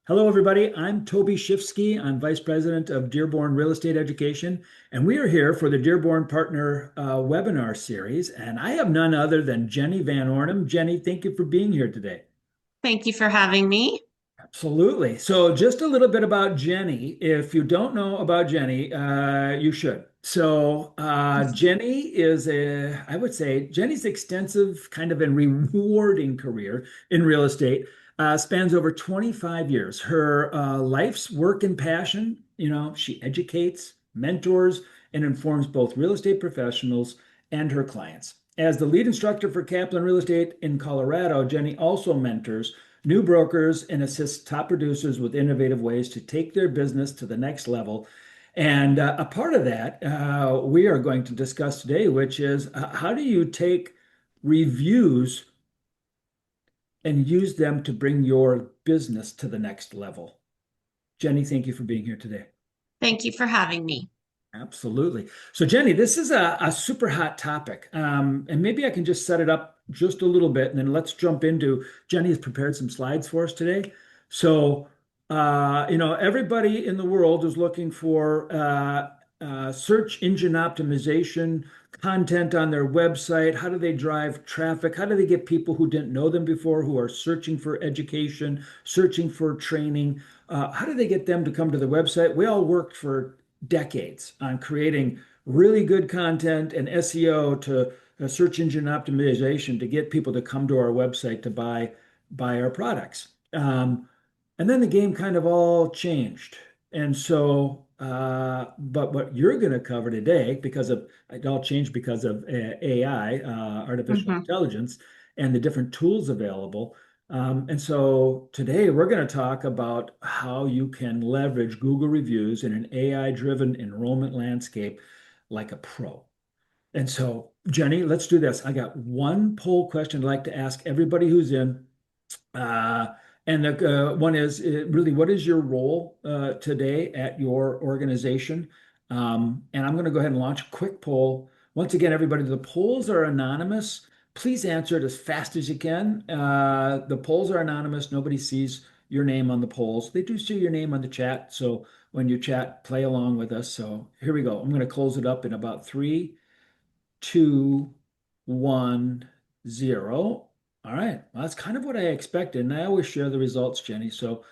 Hello, everybody. I'm Toby Shifsky. I'm Vice President of Dearborn Real Estate Education, and we are here for the Dearborn Partner webinar series. And I have none other than Jenny Van Ornum. Jenny, thank you for being here today. Thank you for having me. Absolutely. So, just a little bit about Jenny. If you don't know about Jenny, you should. Jenny is I would say, Jenny's extensive kind of and rewarding career in real estate spans over 25 years. Her life's work and passion, she educates, mentors, and informs both real estate professionals and her clients. As the lead instructor for Kaplan Real Estate in Colorado, Jenny also mentors new brokers and assist top producers with innovative ways to take their business to the next level. And a part of that we are going to discuss today, which is how do you take reviews and use them to bring your business to the next level? Jenny, thank you for being here today. Thank you for having me. Absolutely. So, Jenny, this is a super hot topic. And maybe I can just set it up just a little bit and then let's jump into Jenny has prepared some slides for us today. So, everybody in the world is looking for search engine optimization, content on their website. How do they drive traffic? How do they get people who didn't know them before, who are searching for education, searching for training? How do they get them to come to the website? We all worked for decades on creating really good content and SEO to search engine optimization to get people to come to our website to buy our products. And then the game kind of all changed. But what you're going to cover today, because of it all changed because of AI, artificial Mhm. intelligence, and the different tools available. And so today we're going to talk about how you can leverage Google reviews in an AI-driven enrollment landscape like a pro. And so, Jenny, let's do this. I got one poll question I'd like to ask everybody who's in. Uh, and the one is really, what is your role today at your organization? And I'm going to go ahead and launch a quick poll. Once again, everybody, the polls are anonymous. Please answer it as fast as you can. The polls are anonymous. Nobody sees your name on the polls. They do see your name on the chat. So when you chat, play along with us. So here we go. I'm going to close it up in about 3, 2, 1, 0. All right. Well, that's kind of what I expected. And I always share the results, Jenny. So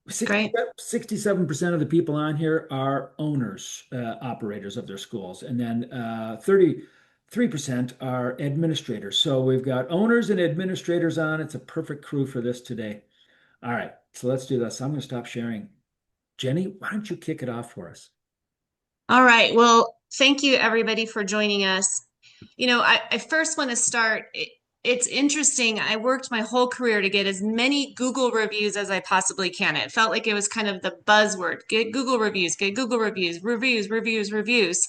60, Great. 67% of the people on here are owners, operators of their schools. And then 33% are administrators. So we've got owners and administrators on. It's a perfect crew for this today. All right. So let's do this. I'm going to stop sharing. Jenny, why don't you kick it off for us? All right. Well, thank you everybody for joining us. I first want to start. It's interesting. I worked my whole career to get as many Google reviews as I possibly can. It felt like it was kind of the buzzword. Get Google reviews, get Google reviews, reviews, reviews, reviews.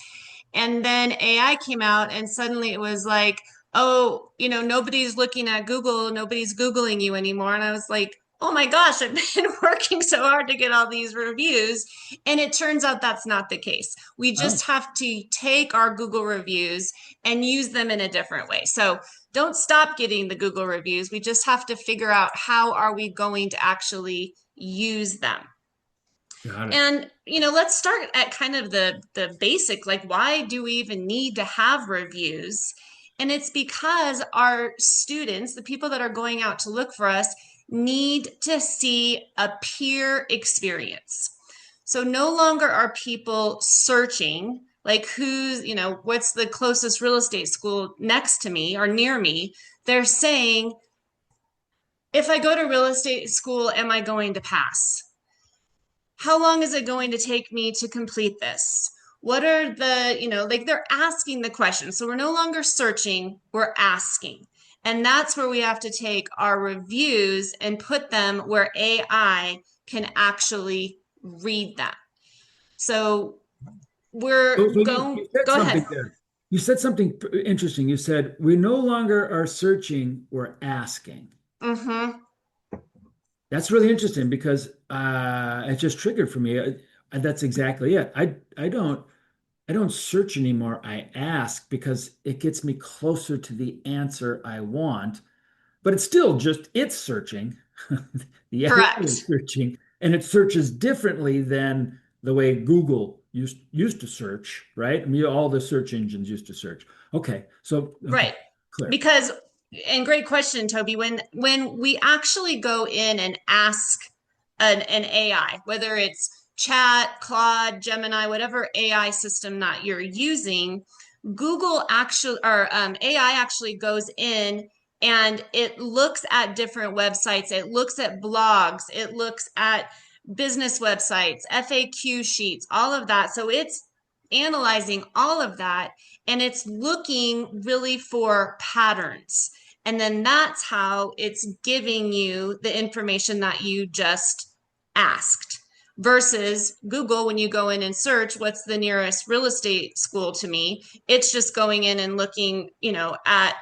And then AI came out and suddenly it was like, oh, nobody's looking at Google, nobody's Googling you anymore. And I was like, oh my gosh, I've been working so hard to get all these reviews. And it turns out that's not the case. We Oh, just have to take our Google reviews and use them in a different way. So don't stop getting the Google reviews. We just have to figure out how are we going to actually use them. got it. And let's start at kind of the basic, like why do we even need to have reviews? And it's because our students, the people that are going out to look for us, need to see a peer experience. So no longer are people searching like what's the closest real estate school next to me or near me. They're saying, if I go to real estate school, am I going to pass? How long is it going to take me to complete this? What are like they're asking the question. So we're no longer searching, we're asking. And that's where we have to take our reviews and put them where AI can actually read them. So So, we're so you going, said go ahead. something there. You said something interesting. You said, we no longer are searching, we're asking. Mm-hmm. That's really interesting because it just triggered for me. That's exactly it. I don't search anymore. I ask because it gets me closer to the answer I want, but it's still just it's searching. The AI is Correct. searching, and it searches differently than the way Google used to search, right? I mean, all the search engines used to search. Okay, Right. clear. Because, and great question, Toby, when we actually go in and ask an AI, whether it's chat, Claude, Gemini, whatever AI system that you're using, Google actually, or AI actually goes in and it looks at different websites. It looks at blogs. It looks at business websites, FAQ sheets, all of that. So it's analyzing all of that and it's looking really for patterns. And then that's how it's giving you the information that you just asked versus Google, when you go in and search what's the nearest real estate school to me, it's just going in and looking, at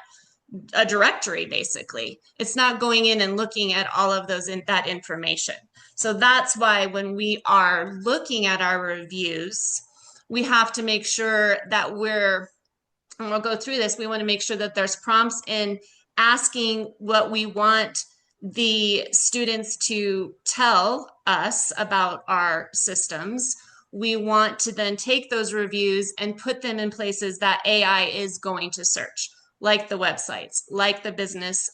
a directory basically. It's not going in and looking at all of that information. So that's why when we are looking at our reviews, we have to make sure that and we'll go through this, we want to make sure that there's prompts in asking what we want the students to tell us about our systems. We want to then take those reviews and put them in places that AI is going to search, like the websites, like the business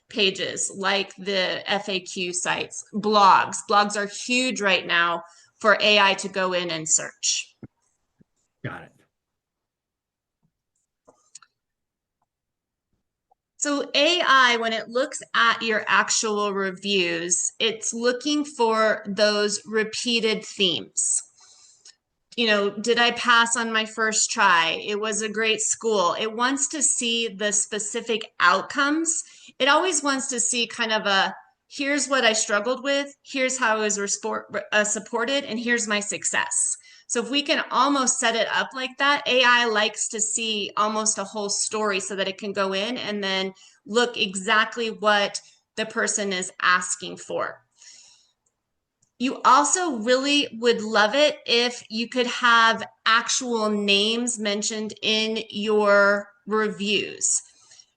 pages, like the FAQ sites, blogs. Blogs are huge right now for AI to go in and search. Got it. So AI, when it looks at your actual reviews, it's looking for those repeated themes. Did I pass on my first try? It was a great school. It wants to see the specific outcomes. It always wants to see kind of here's what I struggled with, here's how I was supported, and here's my success. So if we can almost set it up like that, AI likes to see almost a whole story so that it can go in and then look exactly what the person is asking for. You also really would love it if you could have actual names mentioned in your reviews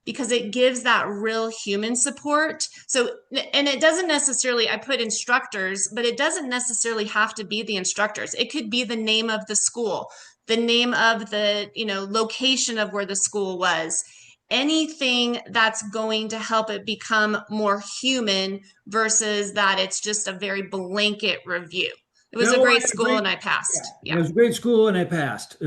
because it gives that real human support. So, and it doesn't necessarily, I put instructors, but it doesn't necessarily have to be the instructors. It could be the name of the school, the name of the, location of where the school was, anything that's going to help it become more human versus that it's just a very blanket review. It was a No, I great school agree. and I Yeah, passed. it Yeah, was a great school and I passed.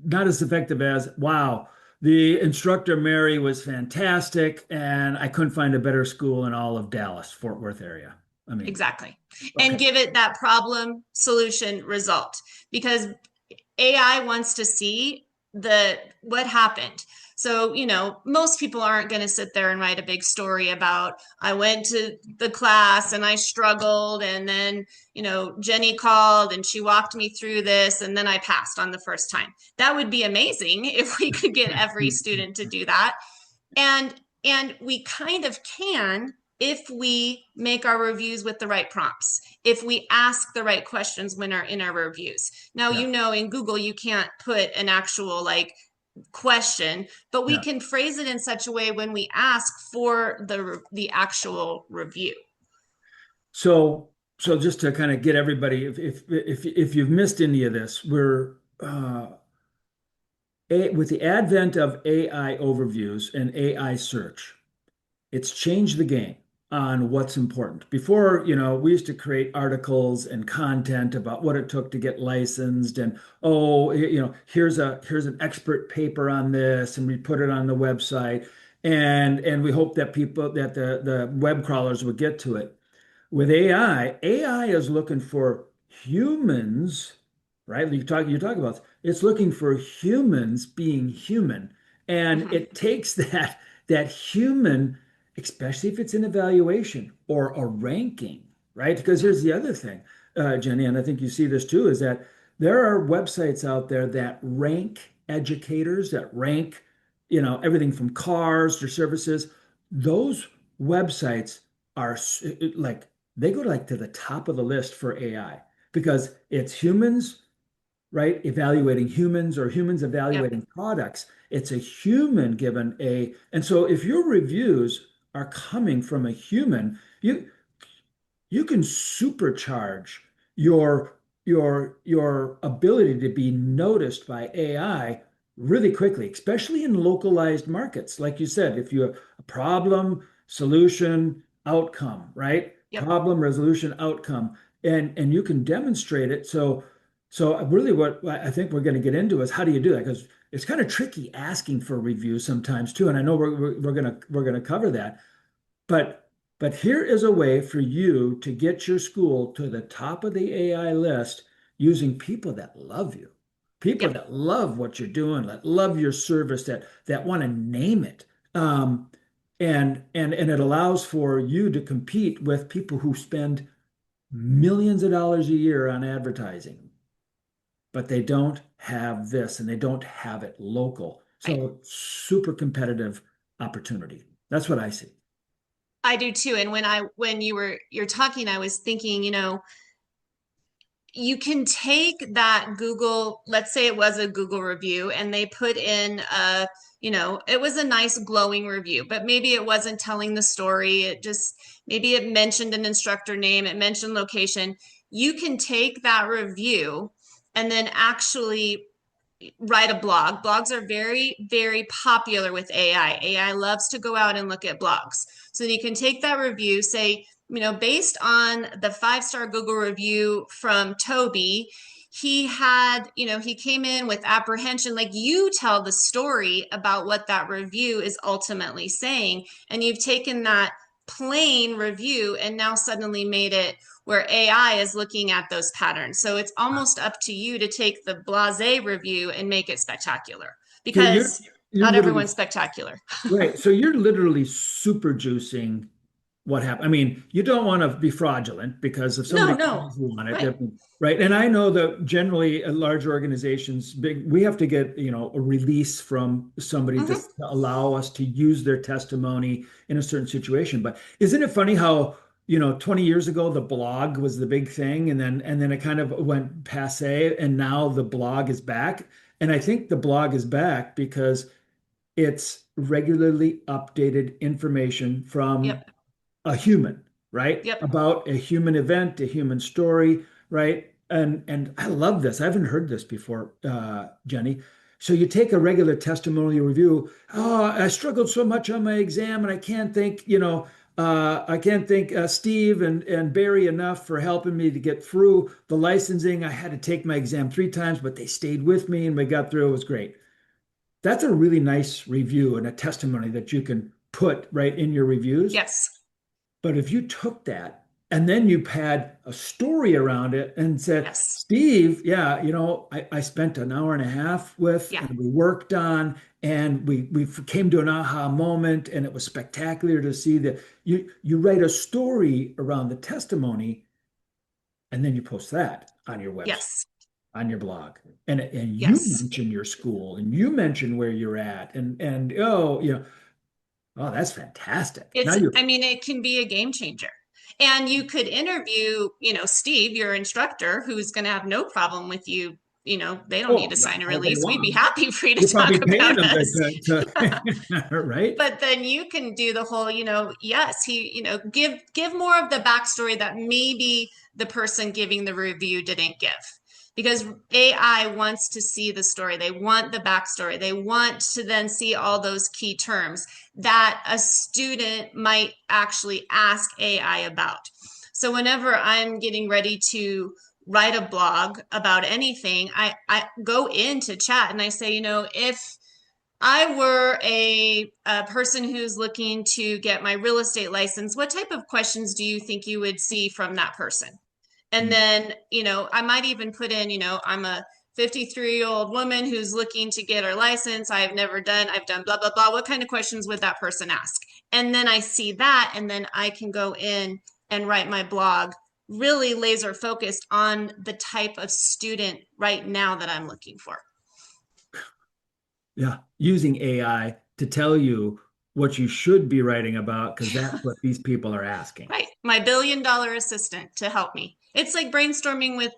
Not as effective as, wow, the instructor Mary was fantastic, and I couldn't find a better school in all of Dallas, Fort Worth area. I mean, exactly. And okay. give it that problem solution result because AI wants to see what happened. So, most people aren't going to sit there and write a big story about I went to the class and I struggled and then, Jenny called and she walked me through this and then I passed on the first time. That would be amazing if we could get every student to do that. And we kind of can if we make our reviews with the right prompts, if we ask the right questions when in our reviews. Now, Yeah, in Google, you can't put an actual question, but we yeah. can phrase it in such a way when we ask for the actual review. So, so just to kind of get everybody, if you've missed any of this, with the advent of AI overviews and AI search, it's changed the game on what's important. Before, we used to create articles and content about what it took to get licensed, and oh, here's an expert paper on this, and we put it on the website, and we hope that the web crawlers would get to it. With AI is looking for humans, right? You talk about it's looking for humans being human, and Mhm. it takes that human, especially if it's an evaluation or a ranking, right? Because here's the other thing, Jenny, and I think you see this too, is that there are websites out there that rank educators, that rank, everything from cars to services. Those websites are like they go like to the top of the list for AI because it's humans, right? Evaluating humans or humans Yep. evaluating products. It's a human given and so if your reviews are coming from a human, you can supercharge your ability to be noticed by AI really quickly, especially in localized markets. Like you said, if you have a problem, solution, outcome, right? Yep. Problem, resolution, outcome, and you can demonstrate it. So really what I think we're going to get into is how do you do that? Because it's kind of tricky asking for a review sometimes too. And I know we're gonna cover that. But here is a way for you to get your school to the top of the AI list using people that love you, people Yep. that love what you're doing, that love your service, that want to name it. And it allows for you to compete with people who spend millions of dollars a year on advertising, but they don't have this and they don't have it local. Right. So super competitive opportunity. That's what I see. I do too. And when you're talking, I was thinking, you can take that Google, let's say it was a Google review, and they put in it was a nice glowing review, but maybe it wasn't telling the story. Maybe it mentioned an instructor name, it mentioned location. You can take that review and then actually write a blog. Blogs are very, very popular with AI. AI loves to go out and look at blogs. So you can take that review, say, based on the 5-star Google review from Toby, he came in with apprehension. Like, you tell the story about what that review is ultimately saying. And you've taken that plain review and now suddenly made it where AI is looking at those patterns. So it's almost up to you to take the blasé review and make it spectacular, So because you're not literally everyone's spectacular. right. So you're literally super juicing what happened. I mean, you don't want to be fraudulent because if No, somebody no. calls you on it, Right. right? And I know that generally large organizations, we have to get, a release from somebody to Hmm. allow us to use their testimony in a certain situation. But isn't it funny how, 20 years ago the blog was the big thing and then it kind of went passé and now the blog is back. And I think the blog is back because it's regularly updated information from Yep. a human, right? Yep. About a human event, a human story, right? And I love this. I haven't heard this before, Jenny. So you take a regular testimonial review. Oh, I struggled so much on my exam, and I can't thank, I can't thank Steve and Barry enough for helping me to get through the licensing. I had to take my exam 3 times, but they stayed with me and we got through. It was great. That's a really nice review and a testimony that you can put right in your reviews. Yes. But if you took that and then you had a story around it and said, Yes. Steve, yeah, I spent an hour and a half with Yeah. and we worked on and we came to an aha moment and it was spectacular to see that you write a story around the testimony and then you post that on your website, Yes. on your blog, and you Yes. mention your school and you mention where you're at and oh oh, that's fantastic. Now I mean, it can be a game changer. And you could interview, Steve, your instructor, who's going to have no problem with you. They don't need oh to sign a all day release. We'd be long. happy for you to You're probably talk paying about them us. right? But then you can do the whole, yes, give more of the backstory that maybe the person giving the review didn't give. Because AI wants to see the story. They want the backstory. They want to then see all those key terms that a student might actually ask AI about. So whenever I'm getting ready to write a blog about anything, I go into chat and I say, if I were a person who's looking to get my real estate license, what type of questions do you think you would see from that person? And then, I might even put in, I'm a 53-year-old woman who's looking to get her license. I've done blah, blah, blah. What kind of questions would that person ask? And then I see that, and then I can go in and write my blog really laser focused on the type of student right now that I'm looking for. Yeah, using AI to tell you what you should be writing about because that's what these people are asking. Right. My $1 billion assistant to help me. It's like brainstorming with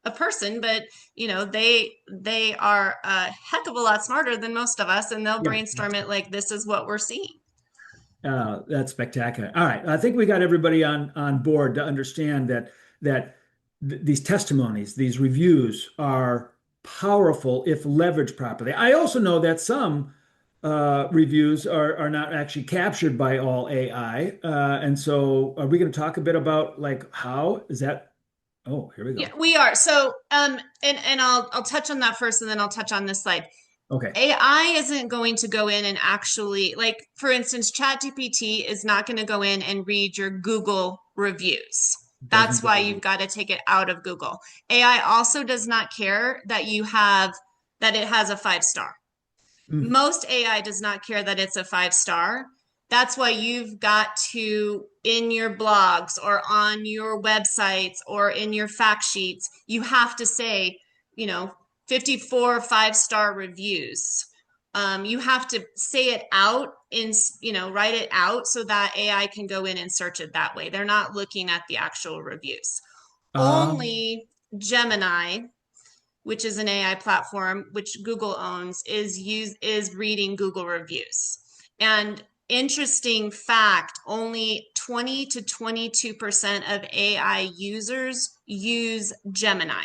a person, but they are a heck of a lot smarter than most of us, and they'll Yeah, brainstorm it like this is what we're seeing. That's spectacular. All right, I think we got everybody on board to understand that these testimonies, these reviews are powerful if leveraged properly. I also know that some reviews are not actually captured by all AI, and so are we going to talk a bit about like how is that? Oh, here we Yeah, go. we are. So, and I'll touch on that first, and then I'll touch on this slide. Okay, AI isn't going to go in and actually, like, for instance, ChatGPT is not going to go in and read your Google reviews. doesn't That's why go. you've got to take it out of Google. AI also does not care that that it has a 5 star. Mm, Most AI does not care that it's a 5 star. That's why you've got to, in your blogs or on your websites or in your fact sheets, you have to say, you know, 54 5 star reviews. You have to say it out in, write it out so that AI can go in and search it that way. They're not looking at the actual reviews. um, Only Gemini, which is an AI platform which Google owns, is reading Google reviews. And interesting fact, only 20 to 22% of AI users use Gemini.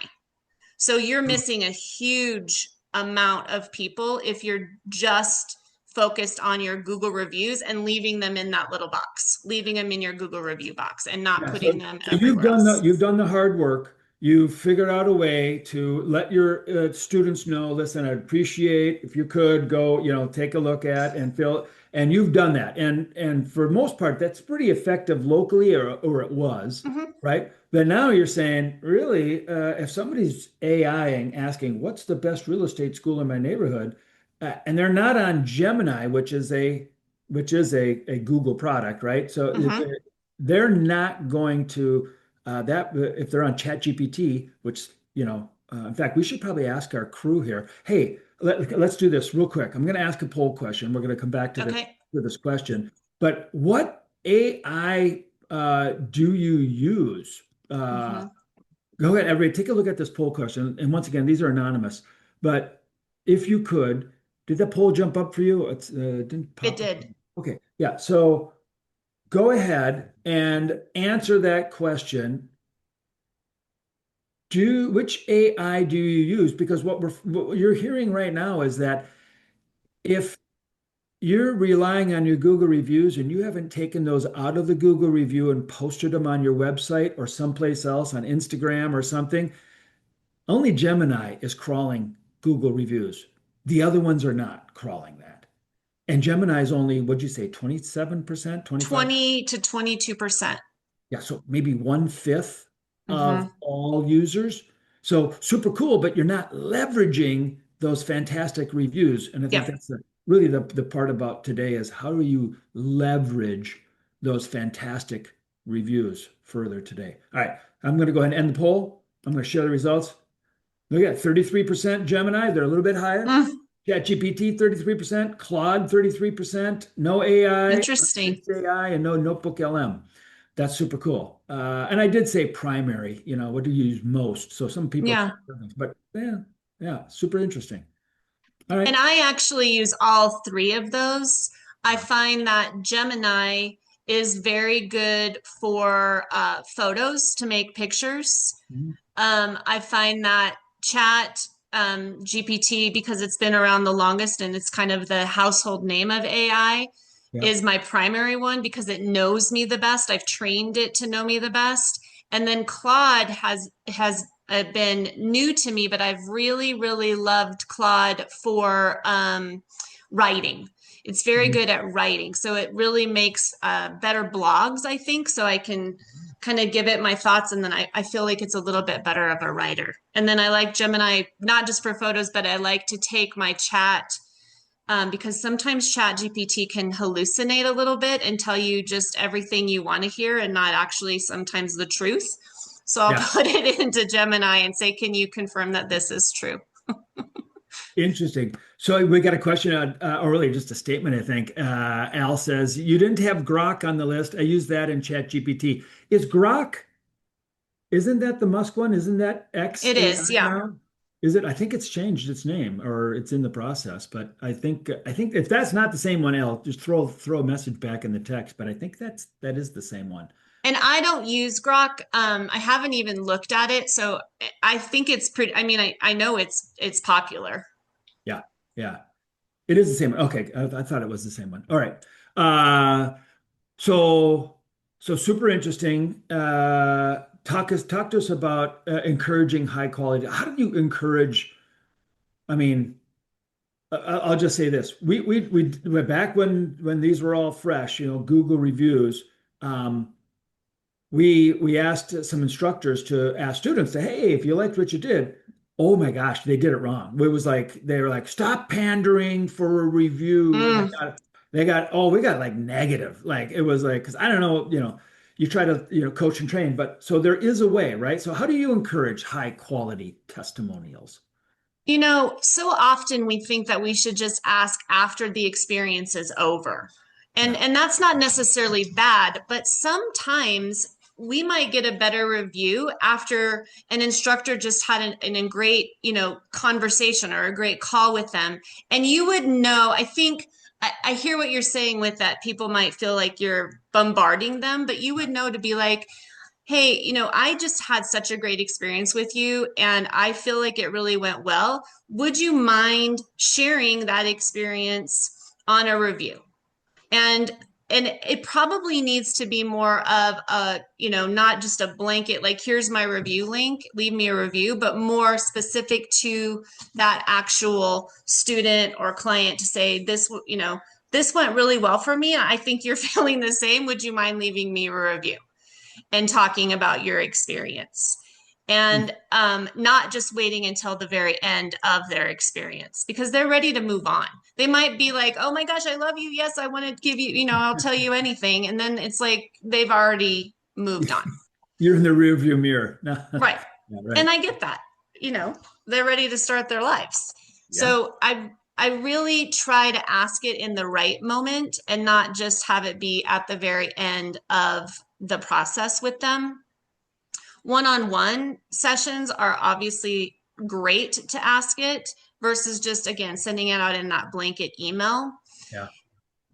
So you're missing a huge amount of people if you're just focused on your Google reviews and leaving them in that little box, leaving them in your Google review box and not Yeah, putting so them so everywhere else. you've done the hard work. You've figured out a way to let your students know, listen, I'd appreciate if you could go, take a look at and fill, and you've done that. And for most part, that's pretty effective locally, or it was, Mhm. right? But now you're saying, really, if somebody's AIing, asking, what's the best real estate school in my neighborhood, and they're not on Gemini, which is a Google product, right? So Mhm. they're not going to that if they're on ChatGPT, which in fact, we should probably ask our crew here. Hey, let's do this real quick. I'm going to ask a poll question. We're going to come back Okay. to this question. But what AI do you use? Mhm. Go ahead, everybody, take a look at this poll question. And once again, these are anonymous. But if you could, did that poll jump up for you? It didn't It pop up. did. Okay, yeah. So go ahead and answer that question. Which AI do you use? Because what you're hearing right now is that if you're relying on your Google reviews and you haven't taken those out of the Google review and posted them on your website or someplace else on Instagram or something, only Gemini is crawling Google reviews. The other ones are not crawling that. And Gemini is only, what'd you say, 27%, 25? 20 to 22%. Yeah, so maybe 1/5 of Hmm. all users. So super cool, but you're not leveraging those fantastic reviews. And I think Yep. that's really the part about today is how do you leverage those fantastic reviews further today? All right, I'm going to go ahead and end the poll. I'm going to share the results. Look at 33% Gemini, they're a little bit higher. Mm, ChatGPT, 33%, Claude, 33%, no AI, interesting. Unleashed AI, and no Notebook LM. That's super cool. And I did say primary, what do you use most? So some people, Yeah. but yeah, yeah, super interesting. All And right. I actually use all three of those. I find that Gemini is very good for photos to make pictures. Mhm. I find that Chat GPT, because it's been around the longest and it's kind of the household name of AI, Yeah. is my primary one because it knows me the best. I've trained it to know me the best. And then Claude has been new to me, but I've really, really loved Claude for writing. It's very Mhm. good at writing. So it really makes better blogs, I think. So I can kind of give it my thoughts and then I feel like it's a little bit better of a writer. And then I like Gemini, not just for photos, but I like to take my chat because sometimes chat GPT can hallucinate a little bit and tell you just everything you want to hear and not actually sometimes the truth. So I'll Yeah. put it into Gemini and say, can you confirm that this is true? Interesting. So we got a question or really just a statement, I think. Al says, you didn't have Grok on the list. I use that in ChatGPT. Is Grok, isn't that the Musk one? Isn't that It XAI is, yeah. now? Is it? I think it's changed its name or it's in the process, but I think if that's not the same one, I'll just throw a message back in the text. But I think that is the same one. And I don't use Grok. I haven't even looked at it, so I think it's pretty. I mean, I know it's popular. Yeah, yeah, it is the same. Okay, I thought it was the same one. All right. Uh, so super interesting. Talk to us about encouraging high quality. How do you encourage? I mean, I'll just say this: we back when these were all fresh, Google reviews. Um, we asked some instructors to ask students to, hey, if you liked what you did, oh my gosh, they did it wrong. It was like they were like, stop pandering for a review, and Mm. we got like negative. Like it was like, because I don't know, you try to coach and train, but so there is a way, right? So how do you encourage high quality testimonials? So often we think that we should just ask after the experience is over. And Yeah, and that's not necessarily bad, but sometimes we might get a better review after an instructor just had a great, conversation or a great call with them. And you would know, I think I hear what you're saying with that people might feel like you're bombarding them, but you would know to be like, hey, I just had such a great experience with you and I feel like it really went well. Would you mind sharing that experience on a review? And and it probably needs to be more of a, not just a blanket, like, here's my review link, leave me a review, but more specific to that actual student or client to say, this went really well for me. I think you're feeling the same. Would you mind leaving me a review? And talking about your experience and not just waiting until the very end of their experience because they're ready to move on. They might be like, oh my gosh, I love you. Yes, I want to give you, I'll tell you anything. And then it's like they've already moved on. you're in the rear view mirror. Right. Yeah, And right. I get that, you know, they're ready to start their lives. Yeah. So I really try to ask it in the right moment and not just have it be at the very end of the process with them. One-on-one sessions are obviously great to ask it versus just, again, sending it out in that blanket email. Yeah.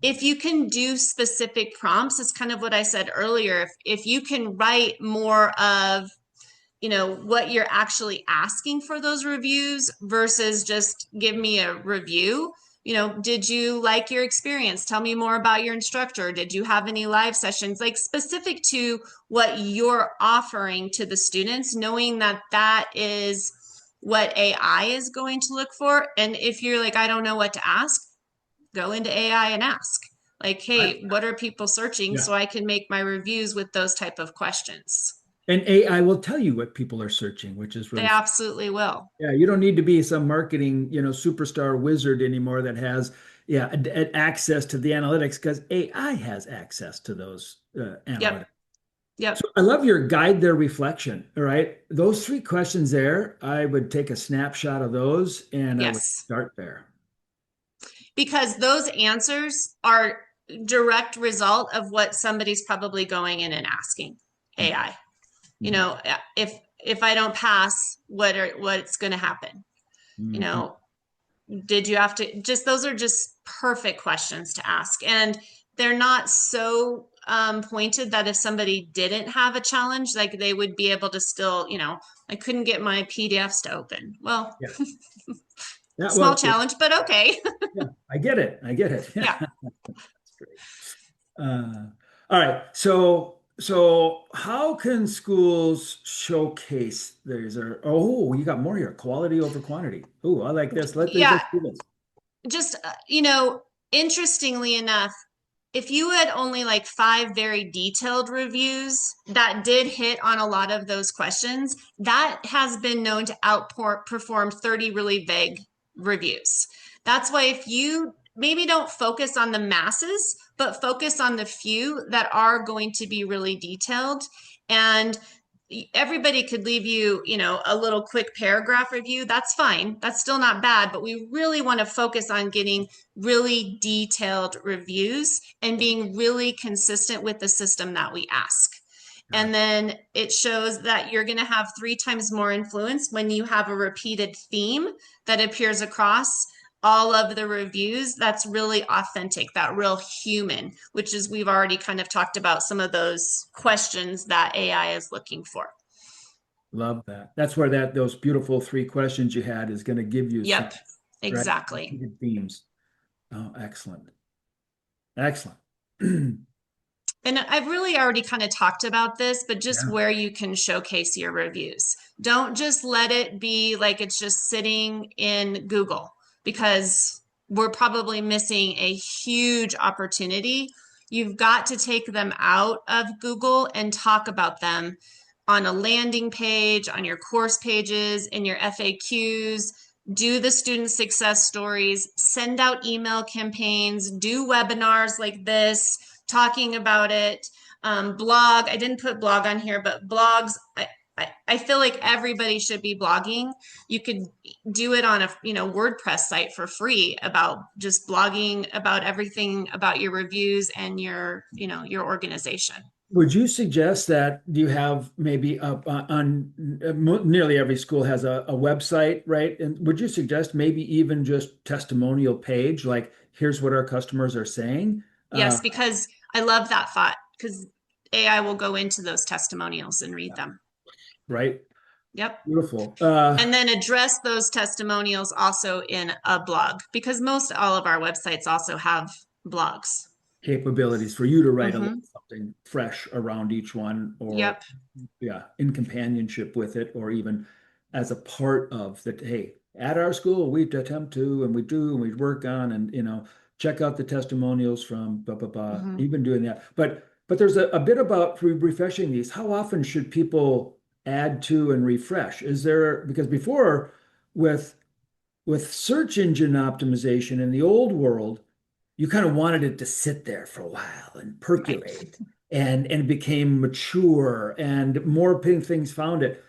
If you can do specific prompts, it's kind of what I said earlier. If you can write more of, what you're actually asking for those reviews versus just give me a review. Did you like your experience? Tell me more about your instructor. Did you have any live sessions? Like, specific to what you're offering to the students, knowing that that is what AI is going to look for. And if you're like, I don't know what to ask, go into AI and ask. Like, I, hey, what are people searching yeah. so I can make my reviews with those type of questions? And AI will tell you what people are searching, which is They really, absolutely will. yeah, you don't need to be some marketing, superstar wizard anymore that has, yeah, access to the analytics because AI has access to those analytics. Yep. Yep. So I love your guide their reflection. All right. Those three questions there, I would take a snapshot of those and I would Yes. start there. Because those answers are direct result of what somebody's probably going in and asking AI. You Mhm. know, if I don't pass, what's going to happen? You Mhm. know, did you have to just those are just perfect questions to ask. And they're not so pointed that if somebody didn't have a challenge, like they would be able to still, I couldn't get my PDFs to open. Well, Yeah. Yeah. small Well, yeah, challenge, but okay. yeah, I get it. I get it. Yeah. Yeah. That's great. All right. So how can schools showcase these are, oh, you got more here. Quality over quantity. Oh, I like this. Yeah. Let's do this. Just, interestingly enough, if you had only like five very detailed reviews that did hit on a lot of those questions, that has been known to outperform 30 really vague reviews. That's why if you maybe don't focus on the masses, but focus on the few that are going to be really detailed, and everybody could leave you, a little quick paragraph review. That's fine. That's still not bad, but we really want to focus on getting really detailed reviews and being really consistent with the system that we ask. Got And it. then it shows that you're going to have 3 times more influence when you have a repeated theme that appears across all of the reviews. That's really authentic, that real human, which is we've already kind of talked about some of those questions that AI is looking for. Love that. That's where those beautiful three questions you had is going to give you some, Yep, right? exactly. Repeated themes. Oh, excellent. Excellent. And I've really already kind of talked about this, but just Yeah. where you can showcase your reviews. Don't just let it be like it's just sitting in Google because we're probably missing a huge opportunity. You've got to take them out of Google and talk about them on a landing page, on your course pages, in your FAQs. Do the student success stories, send out email campaigns, do webinars like this talking about it. Blog, I didn't put blog on here, but blogs, I feel like everybody should be blogging. You could do it on a WordPress site for free about just blogging about everything about your reviews and your organization. Would you suggest that you have maybe up nearly every school has a website, right? And would you suggest maybe even just testimonial page, like here's what our customers are saying, Yes, because I love that thought because AI will go into those testimonials and read them. right? Yep. Beautiful. And then address those testimonials also in a blog because most all of our websites also have blogs. Capabilities for you to write a little Hmm. something fresh around each one, or Yep. yeah, in companionship with it, or even as a part of that. Hey, at our school, we attempt to, and we do, and we work on, and check out the testimonials from blah blah blah. Hmm. Even doing that, but there's a bit about refreshing these. How often should people add to and refresh? Is there because before with search engine optimization in the old world, you kind of wanted it to sit there for a while and Right. percolate and it became mature and more things found it.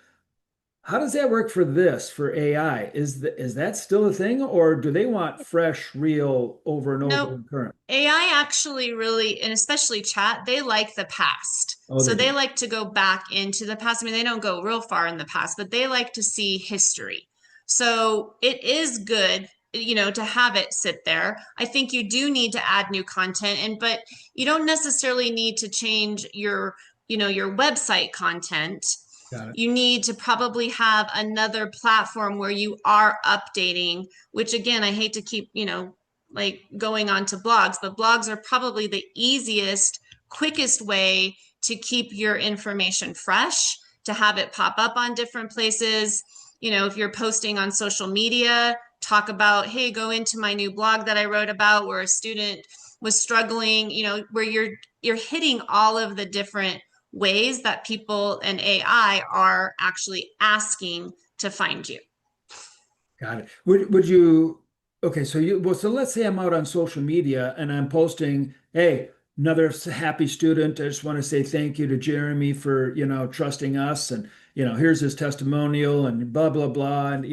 How does that work for this for AI? Is that still a thing or do they want fresh, real, over and over No, and current? AI actually really, and especially chat, they like the past. Oh, So they they do. like to go back into the past. I mean, they don't go real far in the past, but they like to see history. So it is good, to have it sit there. I think you do need to add new content but you don't necessarily need to change your website content. Got it. You need to probably have another platform where you are updating, which again, I hate to keep, like going on to blogs, but blogs are probably the easiest, quickest way to keep your information fresh, to have it pop up on different places. If you're posting on social media, talk about, hey, go into my new blog that I wrote about where a student was struggling, where you're hitting all of the different ways that people and AI are actually asking to find you. Got it. Would you okay, so let's say I'm out on social media and I'm posting, hey, another happy student. I just want to say thank you to Jeremy for, trusting us and, here's his testimonial and blah blah blah and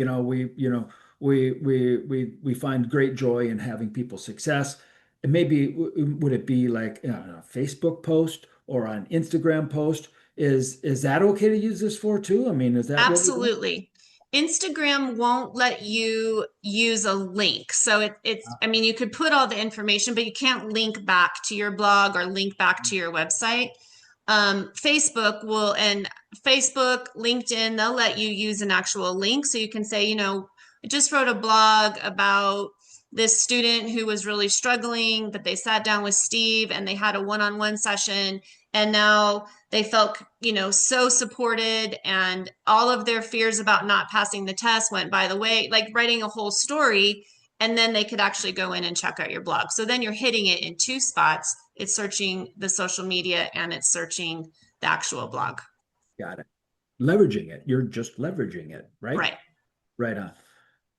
we find great joy in having people's success. And maybe would it be like a Facebook post or an Instagram post? Is that okay to use this for too? I mean, is that what we want? Absolutely. Instagram won't let you use a link. So I mean, you could put all the information, but you can't link back to your blog or link back to your website. Facebook will, and Facebook, LinkedIn, they'll let you use an actual link. So you can say, I just wrote a blog about this student who was really struggling, but they sat down with Steve and they had a one-on-one session. And now they felt, so supported and all of their fears about not passing the test went by the way, like writing a whole story. And then they could actually go in and check out your blog. So then you're hitting it in two spots. It's searching the social media and it's searching the actual blog. Got it. Leveraging it. You're just leveraging it, right? Right. Right on.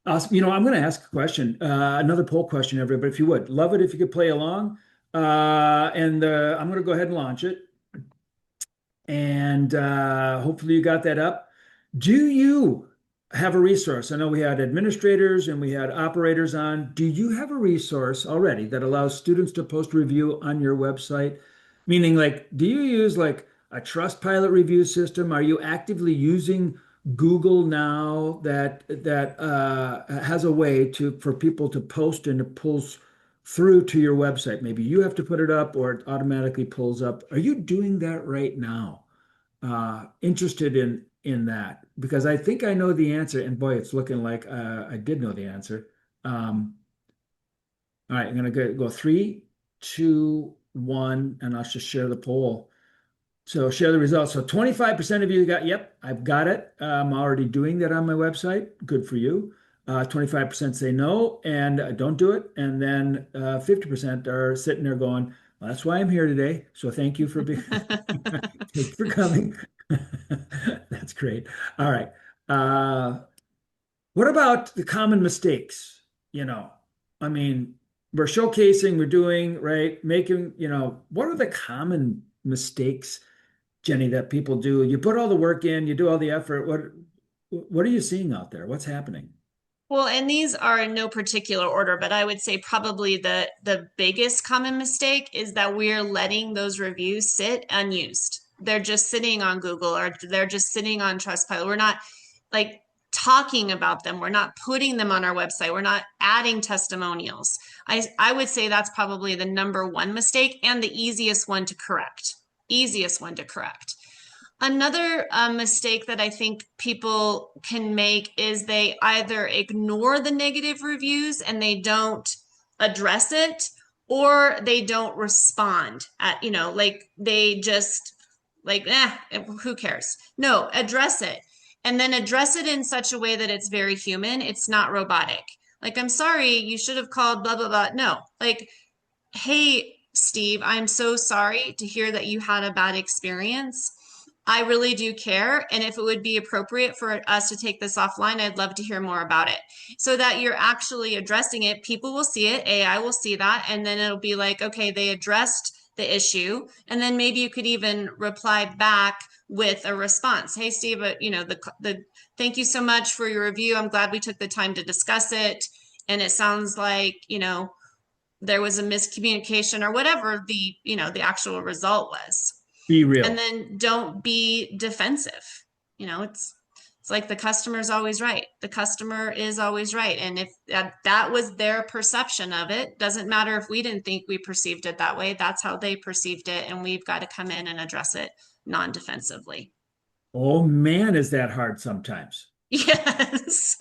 Awesome. I'm going to ask a question, another poll question, everybody, if you would. Love it if you could play along. And I'm going to go ahead and launch it. And hopefully you got that up. Do you have a resource? I know we had administrators and we had operators on. Do you have a resource already that allows students to post review on your website? Meaning, like, do you use like a Trustpilot review system? Are you actively using Google now that has a way to for people to post and it pulls through to your website? Maybe you have to put it up or it automatically pulls up. Are you doing that right now? Interested in that because I think I know the answer, and boy, it's looking like I did know the answer. All right, I'm gonna go three, two, one, and I'll just share the poll. So share the results. So 25% of you got, yep, I've got it. I'm already doing that on my website. Good for you. 25% say no and don't do it. And then 50% are sitting there going, well, that's why I'm here today. So thank you for being, thank you for coming. That's great. All right. Uh, what about the common mistakes? You know, I mean, we're showcasing, we're doing, right? Making, what are the common mistakes, Jenny, that people do? You put all the work in, you do all the effort. What are you seeing out there? What's happening? Well, and these are in no particular order, but I would say probably the biggest common mistake is that we're letting those reviews sit unused. They're just sitting on Google or they're just sitting on Trustpilot. We're not like talking about them. We're not putting them on our website. We're not adding testimonials. I would say that's probably the number one mistake and the easiest one to correct. Easiest one to correct. Another mistake that I think people can make is they either ignore the negative reviews and they don't address it, or they don't respond like they just like, who cares? No, address it. And then address it in such a way that it's very human. It's not robotic. Like, I'm sorry, you should have called blah, blah, blah. No, like, hey, Steve, I'm so sorry to hear that you had a bad experience. I really do care. And if it would be appropriate for us to take this offline, I'd love to hear more about it so that you're actually addressing it. People will see it, AI will see that, and then it'll be like, okay, they addressed the issue. And then maybe you could even reply back with a response. Hey, Steve, the thank you so much for your review. I'm glad we took the time to discuss it. And it sounds like, there was a miscommunication or whatever the actual result was. Be And real. then don't be defensive. It's like the customer's always right. The customer is always right. And if that was their perception of it, doesn't matter if we didn't think we perceived it that way. That's how they perceived it. And we've got to come in and address it non-defensively. Oh man, is that hard sometimes. Yes.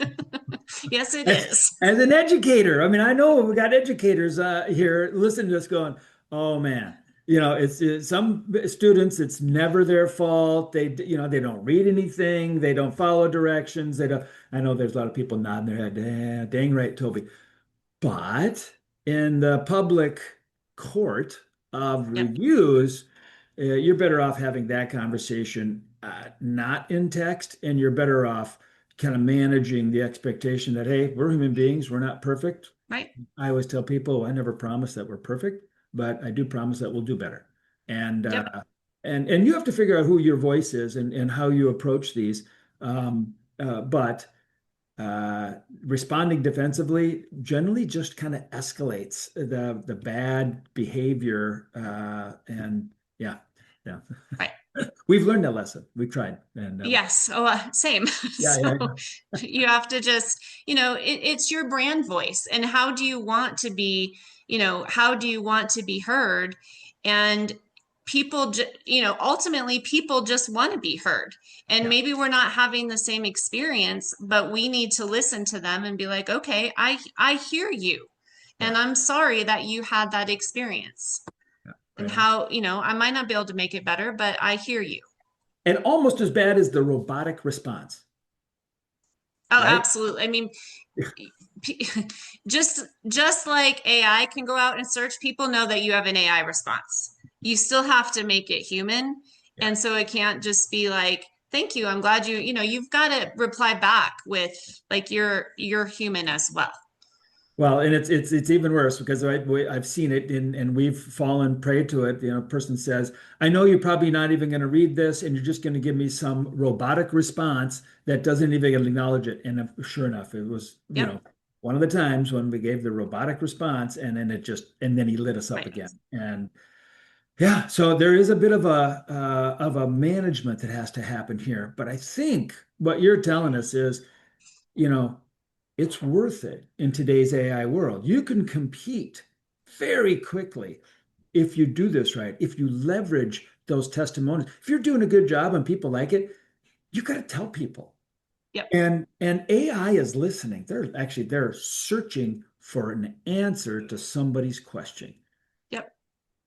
Yes, it As, is. as an educator, I mean, I know we got educators here listening to us going, oh man, it's some students, it's never their fault. They don't read anything. They don't follow directions. They don't, I know there's a lot of people nodding their head, dang right, Toby. But in the public court of Yep. reviews, you're better off having that conversation not in text, and you're better off kind of managing the expectation that, hey, we're human beings, we're not perfect. Right. I always tell people I never promise that we're perfect, but I do promise that we'll do better. And Yep. and you have to figure out who your voice is and how you approach these. But responding defensively generally just kind of escalates the bad behavior. And yeah, yeah, Right. we've learned that lesson. We've tried, and Yes. Oh, same. yeah, So yeah, you have to just, it's your brand voice. And how do you want to be, how do you want to be heard? And ultimately people just want to be heard. And yeah, maybe we're not having the same experience, but we need to listen to them and be like, okay, I hear you. yeah, And I'm sorry that you had that experience. yeah, And right on. how, I might not be able to make it better, but I hear you. And almost as bad as the robotic response, Oh, right? absolutely. I mean, just like AI can go out and search, people know that you have an AI response. You still have to make it human. Yeah. And so it can't just be like, thank you. I'm glad you've got to reply back with like you're human as well. Well, and it's even worse because I've seen it and we've fallen prey to it. A person says, "I know you're probably not even going to read this, and you're just going to give me some robotic response that doesn't even acknowledge it." And sure enough, it was Yep. one of the times when we gave the robotic response, and then he lit us up Right. again. And Yeah, so there is a bit of a management that has to happen here, but I think what you're telling us is, you know, it's worth it in today's AI world. You can compete very quickly if you do this right, if you leverage those testimonials. If you're doing a good job and people like it, you got to tell people. Yep. And AI is listening. They're searching for an answer to somebody's question. Yep.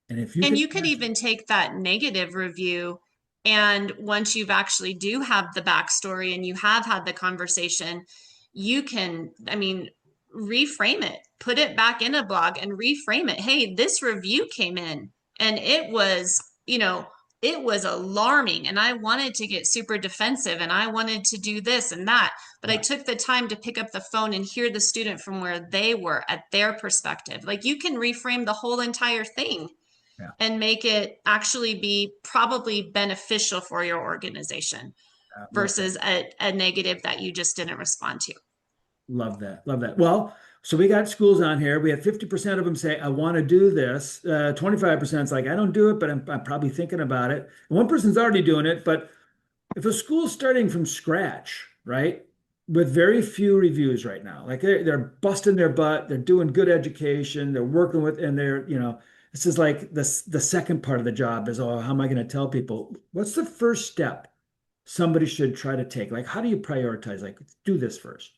And if you And can you could answer, even take that negative review, and once you've actually do have the backstory and you have had the conversation, you can, I mean, reframe it, put it back in a blog and reframe it. Hey, this review came in and it was, you know, it was alarming and I wanted to get super defensive and I wanted to do this and that, but I yeah, took the time to pick up the phone and hear the student from where they were at their perspective. Like you can reframe the whole entire thing yeah, and make it actually be probably beneficial for your organization love that. versus a negative that you just didn't respond to. Love that. Love that. Well, so we got schools on here. We have 50% of them say, I want to do this. 25% is like, I don't do it, but I'm probably thinking about it. And one person's already doing it. But if a school's starting from scratch, right, with very few reviews right now, like they're busting their butt, they're doing good education, they're working with, and this is like the second part of the job is, oh, how am I going to tell people? What's the first step somebody should try to take? Like, how do you prioritize? Like, do this first.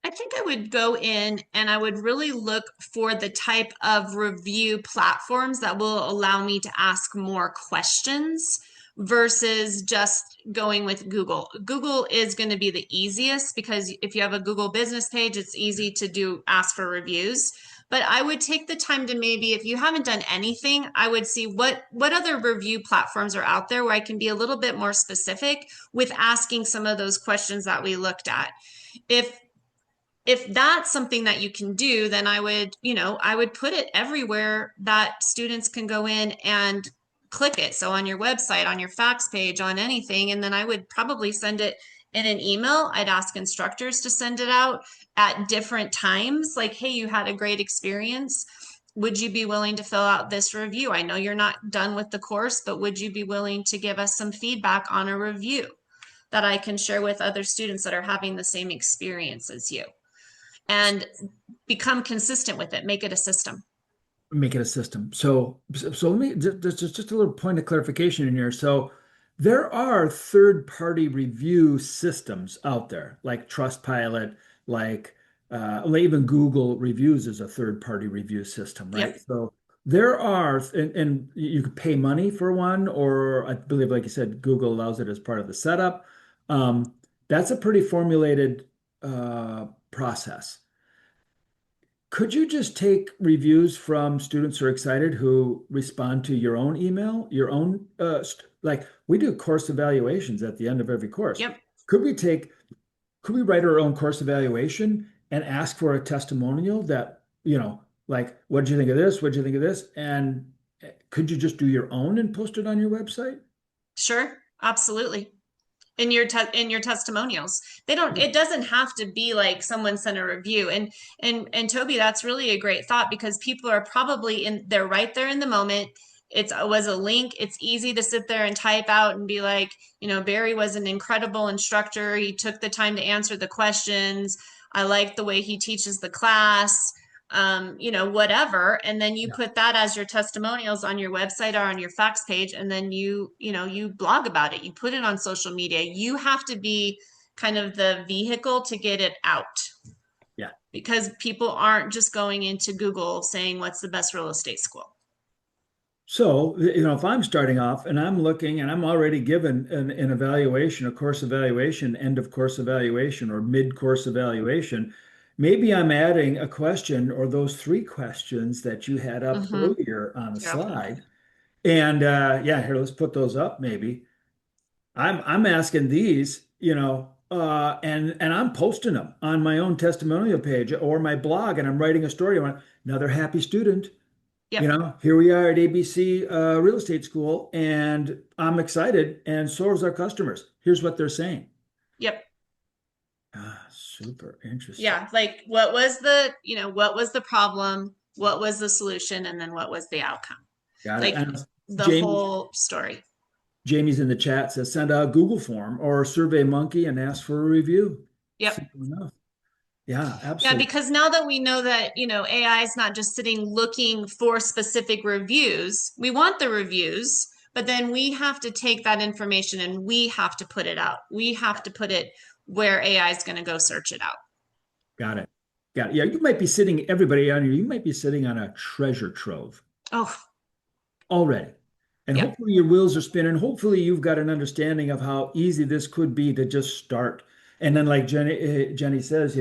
I think I would go in and I would really look for the type of review platforms that will allow me to ask more questions versus just going with Google. Google is going to be the easiest because if you have a Google business page, it's easy to do ask for reviews. But I would take the time to maybe if you haven't done anything, I would see what other review platforms are out there where I can be a little bit more specific with asking some of those questions that we looked at. If that's something that you can do, then I would, I would put it everywhere that students can go in and click it. So on your website, on your facts page, on anything. And then I would probably send it in an email. I'd ask instructors to send it out at different times. Like, hey, you had a great experience. Would you be willing to fill out this review? I know you're not done with the course, but would you be willing to give us some feedback on a review that I can share with other students that are having the same experience as you? And become consistent with it, make it a system. Make it a system. So let me just a little point of clarification in here. So there are third-party review systems out there, like Trustpilot, like well, even Google Reviews is a third-party review system, right? Yep. So there are, and you could pay money for one, or I believe, like you said, Google allows it as part of the setup. That's a pretty formulated process. Could you just take reviews from students who are excited who respond to your own email, your own, like we do course evaluations at the end of every course. Yep. Could we take, could we write our own course evaluation and ask for a testimonial that, like, what did you think of this? What did you think of this? And could you just do your own and post it on your website? Sure. Absolutely. In your testimonials, they don't, Yeah. it doesn't have to be like someone sent a review. And Toby, that's really a great thought because people are probably in, they're right there in the moment. It was a link. It's easy to sit there and type out and be like, Barry was an incredible instructor. He took the time to answer the questions. I like the way he teaches the class. Whatever. And then you Yeah. put that as your testimonials on your website or on your facts page. And then you blog about it. You put it on social media. You have to be kind of the vehicle to get it out Yeah. because people aren't just going into Google saying, what's the best real estate school? So, if I'm starting off and I'm looking and I'm already given an evaluation, a course evaluation, end of course evaluation, or mid course evaluation, maybe I'm adding a question or those three questions that you had up Mm-hmm. earlier on the Yep. slide. And yeah, here, let's put those up maybe. I'm asking these, and I'm posting them on my own testimonial page or my blog, and I'm writing a story on another happy student. Yep. Here we are at ABC Real Estate School, and I'm excited, and so is our customers. Here's what they're saying. Yep. Ah, super interesting. Yeah. Like what was the problem? What was the solution? And then what was the outcome? Got it. Like And the Jamie, whole story. Jamie's in the chat says send out a Google form or Survey Monkey and ask for a review. Yep. Simple enough. Yeah, Yeah, absolutely. because now that we know that, AI is not just sitting looking for specific reviews, we want the reviews, but then we have to take that information and we have to put it out. We have to put it where AI is going to go search it out. Got it. Got it. Yeah, you might be sitting, everybody on here, you might be sitting on a treasure trove Oh, already. And yep. hopefully your wheels are spinning. Hopefully you've got an understanding of how easy this could be to just start. And then like Jenny says,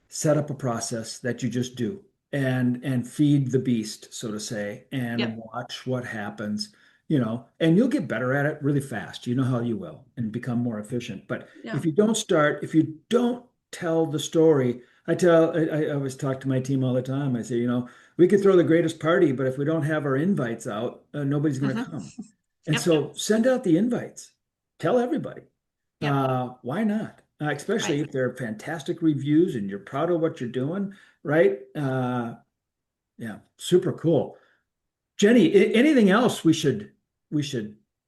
set up a process that you just do and feed the beast, so to say, and Yep. watch what happens, and you'll get better at it really fast. You know how you will and become more efficient. But Yeah. if you don't start, if you don't tell the story, I always talk to my team all the time. I say, we could throw the greatest party, but if we don't have our invites out, nobody's going to Hmm. come. And Yep. so send out the invites. Tell everybody. Yep. Why not? Especially Right. if they're fantastic reviews and you're proud of what you're doing, right? Yeah, super cool. Jenny, anything else we should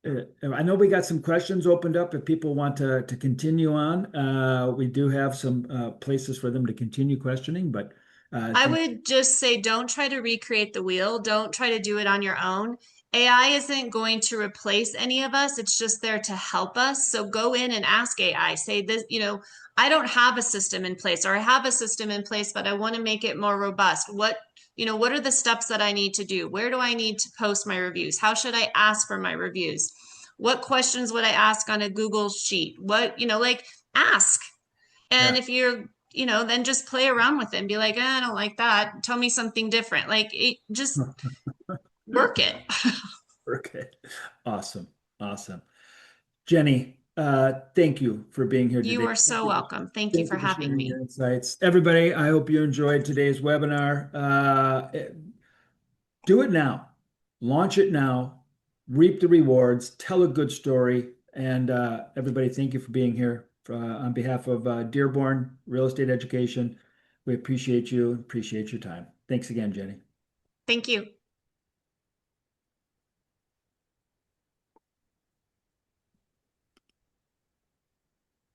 I know we got some questions opened up if people want to continue on. We do have some places for them to continue questioning, but I I think would just say don't try to recreate the wheel. Don't try to do it on your own. AI isn't going to replace any of us. It's just there to help us. So go in and ask AI. Say this, I don't have a system in place, or I have a system in place, but I want to make it more robust. What are the steps that I need to do? Where do I need to post my reviews? How should I ask for my reviews? What questions would I ask on a Google sheet? Like ask. And yeah. if then just play around with it and be like, I don't like that. Tell me something different. Just work it. Okay. Awesome. Awesome. Jenny, thank you for being here You today. are so welcome. Thank you Thank for you for having sharing me. your insights. Everybody, I hope you enjoyed today's webinar. Do it now. Launch it now. Reap the rewards. Tell a good story. And everybody, thank you for being here. On behalf of Dearborn Real Estate Education, we appreciate you. Appreciate your time. Thanks again, Jenny. Thank you.